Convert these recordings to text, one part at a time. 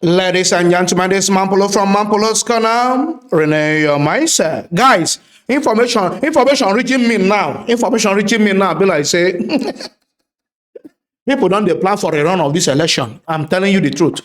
Ladies and gentlemen, this is Mampolo from Mampolo's Corner. Renee your mindset. Guys, information reaching me now. Information reaching me now. Be like say, people don't they plan for a run of this election. I'm telling you the truth.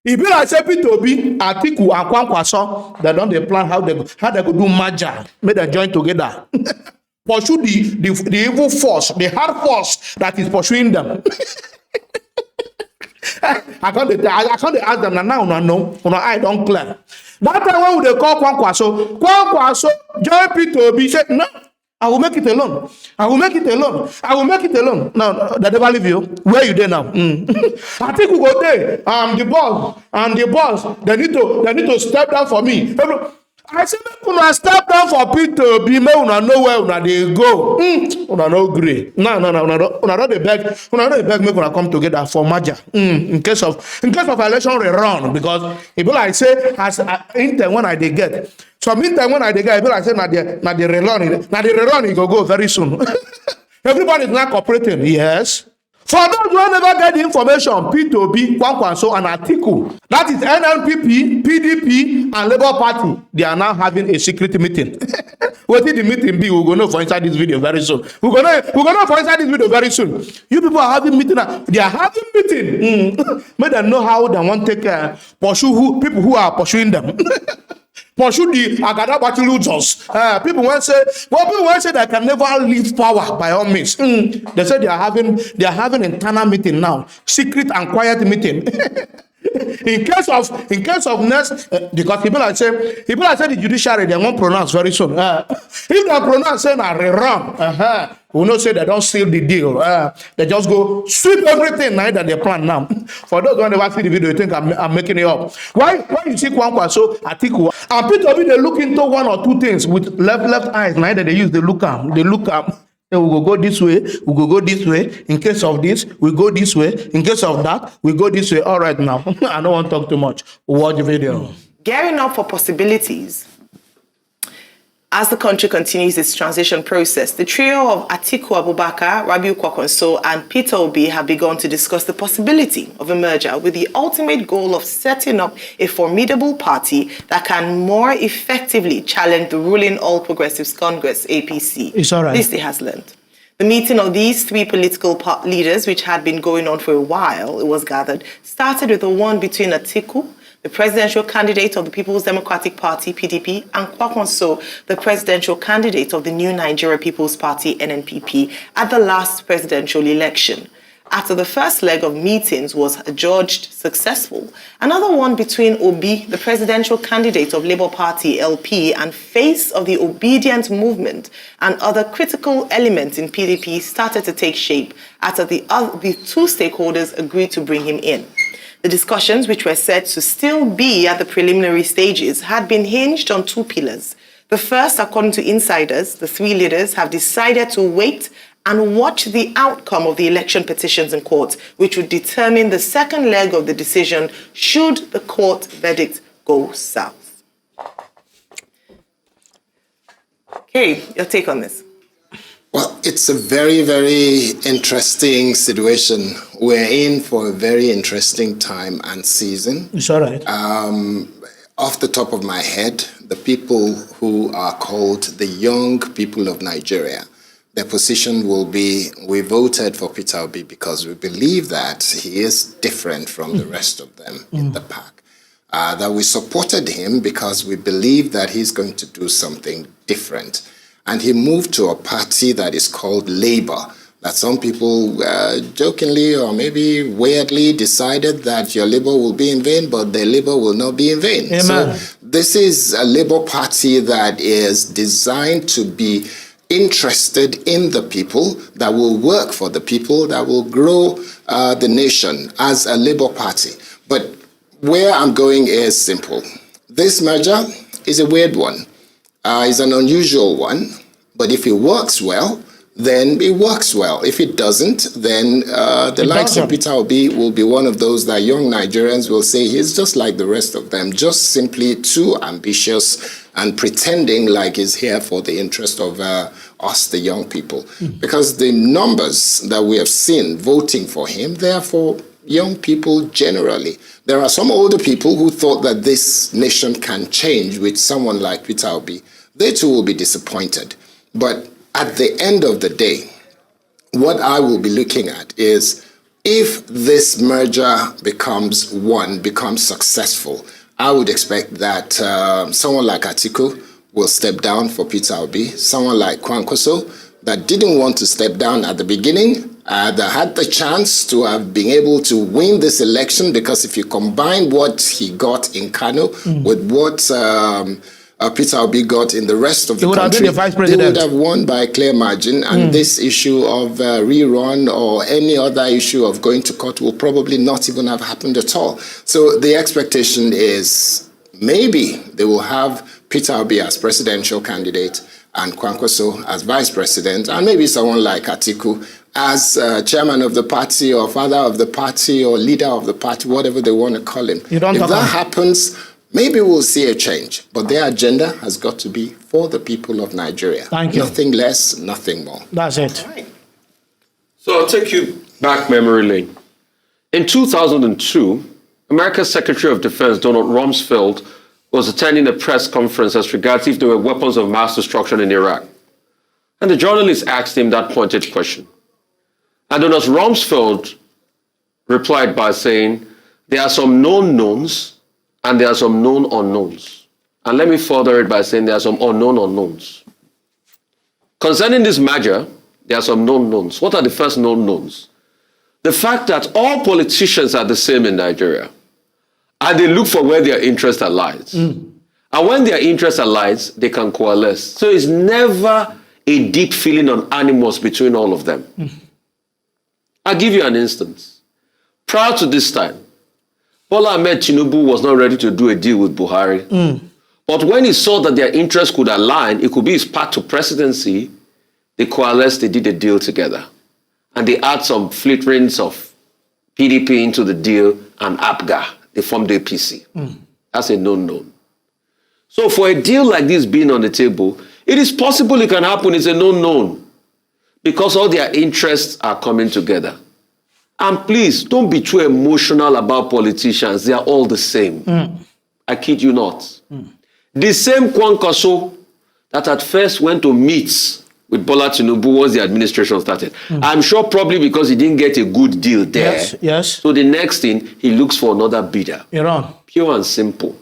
It be like say Obi, Atiku, and Kwankwaso, they don't they plan how they could do merger, make them join together. Pursue the evil force, the hard force that is pursuing them. I can't ask them now, no, I don't clear. That time when they call Kwankwaso join P2B, say, no, I will make it alone. I will make it alone. I will make it alone. No, they never leave you. Where you there now? I think we go there. I'm the boss. They need to step down for me. I said, make una step down for P2B, make una know where una dey go. Una no gree. No, una don't beg. Una don't beg make una come together for merger. In case of election rerun, because it be like say as intern when I dey get. So meantime when I dey get, it be like say na the rerun it go very soon. Everybody is not cooperating. Yes. For those who never get the information, P2B, Kwankwaso, and Atiku, that is NNPP, PDP, and Labour Party, they are now having a secret meeting. What did the meeting be? We're going to know for inside this video very soon. We're going to know for inside this video very soon. You people are having meeting. They are having meeting. Make them know how they want to pursue people who are pursuing them. Pursue the Agadabachi losers. People want to say they can never leave power by all means. They say they are having internal meeting now, secret and quiet meeting. in case of next, because people are saying the judiciary they won't pronounce very soon. If they pronounce saying a rerun, we know say they don't seal the deal. They just go sweep everything now that they plan now. For those who never see the video, you think I'm making it up. Why you see Kwankwaso, Atiku, and P2B they look into one or two things with left eyes. Now that they use the look up. We will go this way, we will go this way. In case of this, we go this way. In case of that, we go this way. All right now. I don't want to talk too much. Watch the video. Gearing up for possibilities. As the country continues its transition process, the trio of Atiku Abubakar, Obi Kwankwaso, and Peter Obi have begun to discuss the possibility of a merger with the ultimate goal of setting up a formidable party that can more effectively challenge the ruling All Progressives Congress, APC. It's all right. This they has learned. The meeting of these three political leaders, which had been going on for a while, it was gathered, started with the one between Atiku, the presidential candidate of the People's Democratic Party, PDP, and Kwankwaso, the presidential candidate of the New Nigeria People's Party, NNPP, at the last presidential election. After the first leg of meetings was adjudged successful, another one between Obi, the presidential candidate of Labour Party, LP, and face of the obedient movement, and other critical elements in PDP started to take shape after the two stakeholders agreed to bring him in. The discussions, which were said to still be at the preliminary stages, had been hinged on two pillars. The first, according to insiders, the three leaders have decided to wait and watch the outcome of the election petitions in court, which would determine the second leg of the decision should the court verdict go south. Okay, your take on this? Well, it's a very, very interesting situation. We're in for a very interesting time and season. It's all right. Off the top of my head, the people who are called the young people of Nigeria, their position will be, we voted for Peter Obi because we believe that he is different from the rest of them in the pack. That we supported him because we believe that he's going to do something different. And he moved to a party that is called Labour, that some people jokingly or maybe weirdly decided that your labor will be in vain, but their labor will not be in vain. Amen. So this is a Labour Party that is designed to be interested in the people, that will work for the people, that will grow the nation as a Labour Party. But where I'm going is simple. This merger is a weird one. It's an unusual one, but if it works well, then it works well. If it doesn't, then the likes of Peter Obi will be one of those that young Nigerians will say he's just like the rest of them, just simply too ambitious and pretending like he's here for the interest of us, the young people. Because the numbers that we have seen voting for him, they are for young people generally. There are some older people who thought that this nation can change with someone like Peter Obi. They too will be disappointed. But at the end of the day, what I will be looking at is if this merger becomes successful, I would expect that someone like Atiku will step down for Peter Obi, someone like Kwankwaso that didn't want to step down at the beginning, that had the chance to have been able to win this election, because if you combine what he got in Kano with what Peter Obi got in the rest of the country, they would have won by a clear margin, and this issue of rerun or any other issue of going to court will probably not even have happened at all. So the expectation is maybe they will have Peter Obi as presidential candidate and Kwankwaso as vice president, and maybe someone like Atiku as chairman of the party or father of the party or leader of the party, whatever they want to call him. If that happens, maybe we'll see a change. But their agenda has got to be for the people of Nigeria. Thank you. Nothing less, nothing more. That's it. Right. So I'll take you back memory lane. In 2002, America's Secretary of Defense, Donald Rumsfeld, was attending a press conference as regards if there were weapons of mass destruction in Iraq. And the journalist asked him that pointed question. And Donald Rumsfeld replied by saying, there are some known knowns and there are some known unknowns. And let me further it by saying there are some unknown unknowns. Concerning this merger, there are some known knowns. What are the first known knowns? The fact that all politicians are the same in Nigeria. And they look for where their interests are lies. And when their interests are lies, they can coalesce. So it's never a deep feeling on animus between all of them. I'll give you an instance. Prior to this time, Bola Ahmed Tinubu was not ready to do a deal with Buhari. But when he saw that their interests could align, it could be his path to presidency, they coalesced, they did a deal together. And they add some flitterings of PDP into the deal and APGA. They formed the APC. That's a known. So for a deal like this being on the table, it is possible it can happen. It's a known. Because all their interests are coming together. And please, don't be too emotional about politicians. They are all the same. I kid you not. The same Kwankwaso that at first went to meet with Bola Tinubu once the administration started. I'm sure probably because he didn't get a good deal there. Yes. So the next thing, he looks for another bidder. Iran. Pure and simple.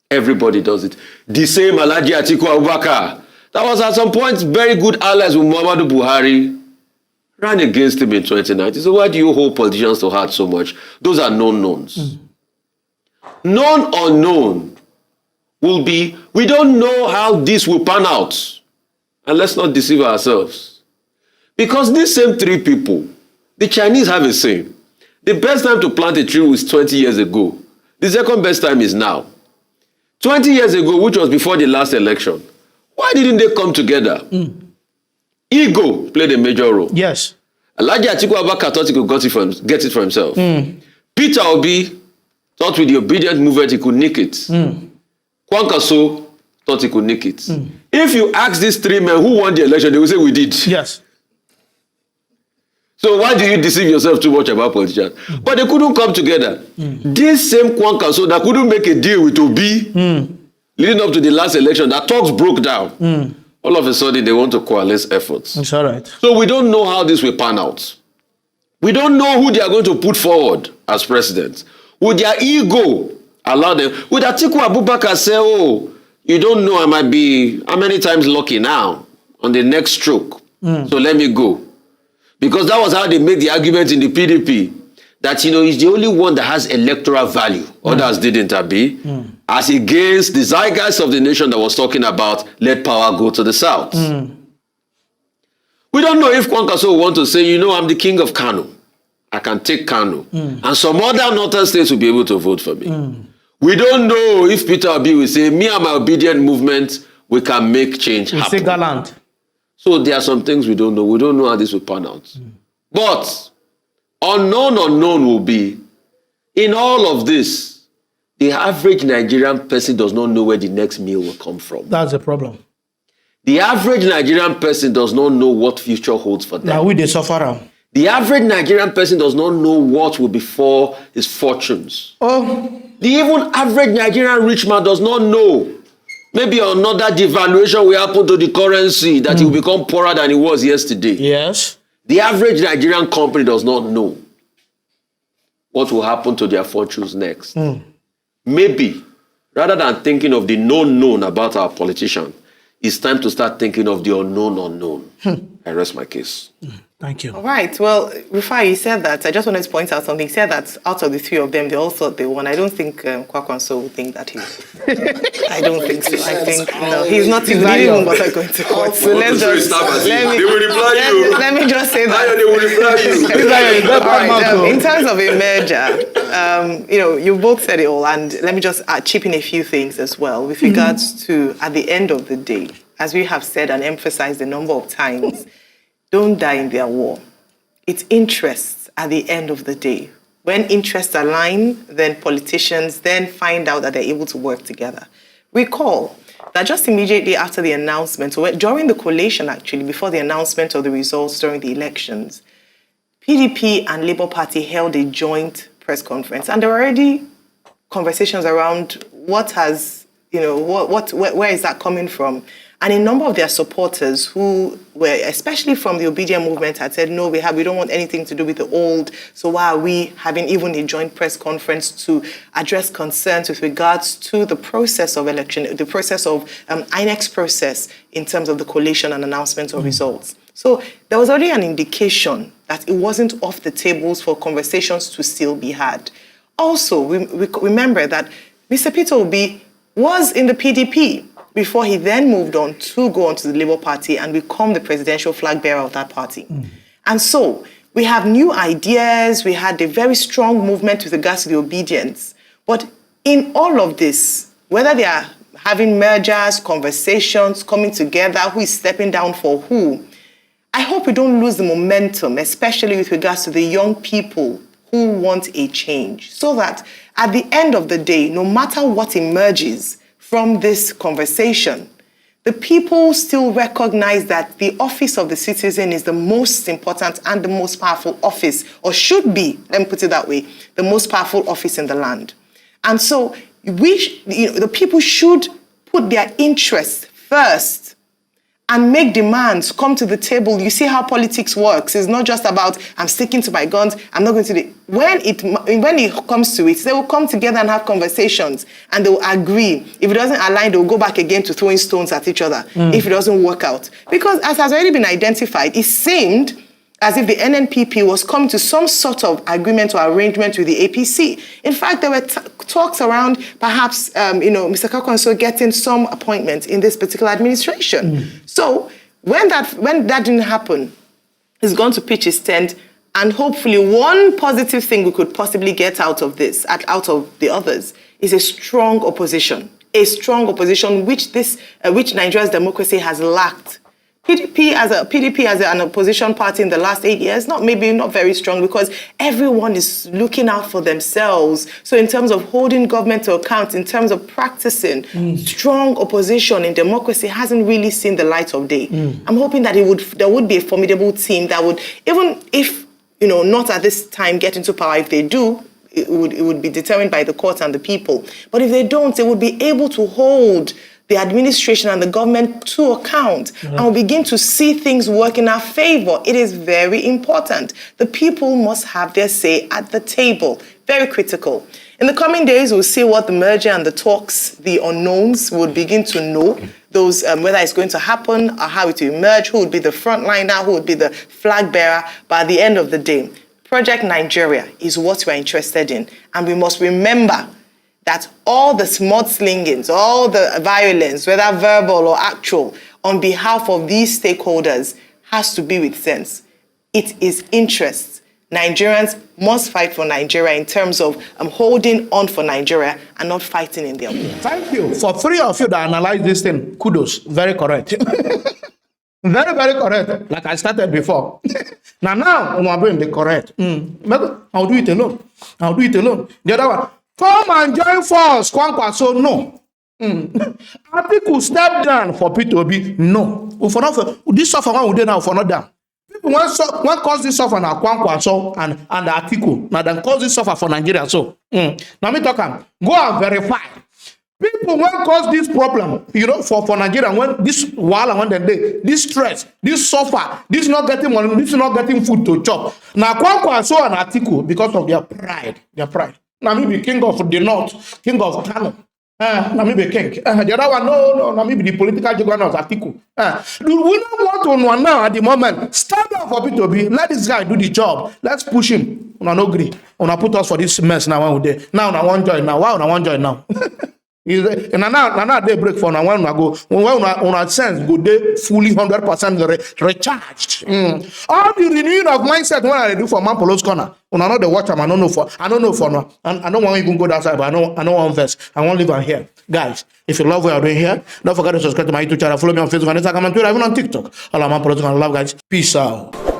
Everybody does it. The same Alhaji Atiku Abubakar, that was at some point very good allies with Muhammadu Buhari, ran against him in 2019. So why do you hold politicians to heart so much? Those are known knowns. Known unknown will be, we don't know how this will pan out. And let's not deceive ourselves. Because these same three people, the Chinese have a saying, the best time to plant a tree was 20 years ago. The second best time is now. 20 years ago, which was before the last election, why didn't they come together? Ego played a major role. Yes. Alhaji Atiku Abubakar thought he could get it for himself. Peter Obi thought with the obedient movement he could nick it. Kwankwaso thought he could nick it. If you ask these three men who won the election, they will say we did. Yes. So why do you deceive yourself too much about politicians? But they couldn't come together. This same Kwankwaso that couldn't make a deal with Obi leading up to the last election, that talks broke down. All of a sudden, they want to coalesce efforts. It's all right. So we don't know how this will pan out. We don't know who they are going to put forward as president. Would their ego allow them? Would Atiku Abubakar say, oh, you don't know, I might be how many times lucky now on the next stroke. So let me go. Because that was how they made the argument in the PDP that, he's the only one that has electoral value. Others didn't, Abi. As against the zeitgeist of the nation that was talking about, let power go to the south. We don't know if Kwankwaso will want to say, I'm the king of Kano. I can take Kano. And some other northern states will be able to vote for me. We don't know if Peter Obi will say, me and my obedient movement, we can make change happen. It's gallant. So there are some things we don't know. We don't know how this will pan out. But unknown will be, in all of this, the average Nigerian person does not know where the next meal will come from. That's the problem. The average Nigerian person does not know what future holds for them. Now we they suffer. The average Nigerian person does not know what will befall his fortunes. Oh, The even average Nigerian rich man does not know. Maybe another devaluation will happen to the currency that he will become poorer than he was yesterday. yes. The average Nigerian company does not know what will happen to their fortunes next. Maybe, rather than thinking of the known about our politician, it's time to start thinking of the unknown. I rest my case. Thank you. All right. Well, Rufai, you said that. I just wanted to point out something. He said that out of the three of them, they all thought they won. I don't think Kwankwaso would think that he I don't think so. I think, no, he's not even going to court. So let me just say that. They will reply you. All right, in terms of a merger, you both said it all, and let me just chip in a few things as well with regards to, at the end of the day, as we have said and emphasized a number of times, don't die in their war. It's interests at the end of the day. When interests align, then politicians then find out that they're able to work together. Recall that just immediately after the announcement, or during the collation actually, before the announcement of the results during the elections, PDP and Labour Party held a joint press conference, and there were already conversations around what has, where is that coming from? And a number of their supporters who were, especially from the Obedient movement, had said, no, we don't want anything to do with the old. So why are we having even a joint press conference to address concerns with regards to the process of election, the process of INEC's process in terms of the collation and announcement of results? So there was already an indication that it wasn't off the tables for conversations to still be had. Also, we remember that Mr. Peter Obi was in the PDP before he then moved on to go on to the Labour Party and become the presidential flag bearer of that party. And so we have new ideas, we had a very strong movement with regards to the obedience. But in all of this, whether they are having mergers, conversations, coming together, who is stepping down for who, I hope we don't lose the momentum, especially with regards to the young people who want a change, so that at the end of the day, no matter what emerges from this conversation, the people still recognize that the office of the citizen is the most important and the most powerful office, or should be, let me put it that way, the most powerful office in the land. And so the people should put their interests first and make demands, come to the table. You see how politics works. It's not just about, I'm sticking to my guns, I'm not going to do it. When it comes to it, they will come together and have conversations, and they will agree. If it doesn't align, they will go back again to throwing stones at each other if it doesn't work out. Because as has already been identified, it seemed as if the NNPP was coming to some sort of agreement or arrangement with the APC. In fact, there were talks around perhaps, Mr. Kwankwaso getting some appointment in this particular administration. So when that didn't happen, he's going to pitch his tent, and hopefully one positive thing we could possibly get out of this, out of the others, is a strong opposition which Nigeria's democracy has lacked. PDP as an opposition party in the last 8 years, not very strong, because everyone is looking out for themselves. So in terms of holding government to account, in terms of practicing strong opposition in democracy, hasn't really seen the light of day. I'm hoping that there would be a formidable team that would, even if not at this time get into power, if they do, it would be determined by the courts and the people. But if they don't, they would be able to hold the administration and the government to account, and we'll begin to see things work in our favor. It is very important. The people must have their say at the table. Very critical. In the coming days, we'll see what the merger and the talks, the unknowns, would begin to know. Those, whether it's going to happen or how it will emerge, who would be the frontliner, who would be the flag bearer. But at the end of the day, Project Nigeria is what we're interested in. And we must remember that all the mudslingings, all the violence, whether verbal or actual, on behalf of these stakeholders has to be with sense. It is interests. Nigerians must fight for Nigeria in terms of holding on for Nigeria and not fighting in their war. Thank you. For three of you that analyze this thing, kudos. Very correct. Very, very correct. Like I started before. now, I'm doing the correct. I'll do it alone. The other one, come and join force, Kwankwaso, no. Atiku step down for P2B, no. This suffer one we did now for not down. people want cause this suffer na Kwankwaso and Atiku. Now then cause this suffer for Nigeria. So now me talk am. Go and verify. People when cause this problem, for Nigeria, when this wahala, when they this stress, this suffer, this not getting money, this not getting food to chop. Now Kwankwaso and Atiku because of their pride. Now me be king of the north, king of Kano. Now me be king. The other one, no, now me be the political juggernaut Atiku. We don't want to know now at the moment. Stand up for P2B. Let this guy do the job. Let's push him. Una no agree. Una put us for this mess now. When we there. Now una want join now. Why una want join now? And now they break for now. When go, when sense go they fully 100% recharged. All the renewing of mindset when I do for Man Polo's corner. Una know the watch I don't know for now. And I don't want to even go outside, but I know one verse. I want to live on here. Guys, if you love what I'm doing here, don't forget to subscribe to my YouTube channel. Follow me on Facebook and Instagram and Twitter, even on TikTok. All of Man Polo's corner. Love guys. Peace out.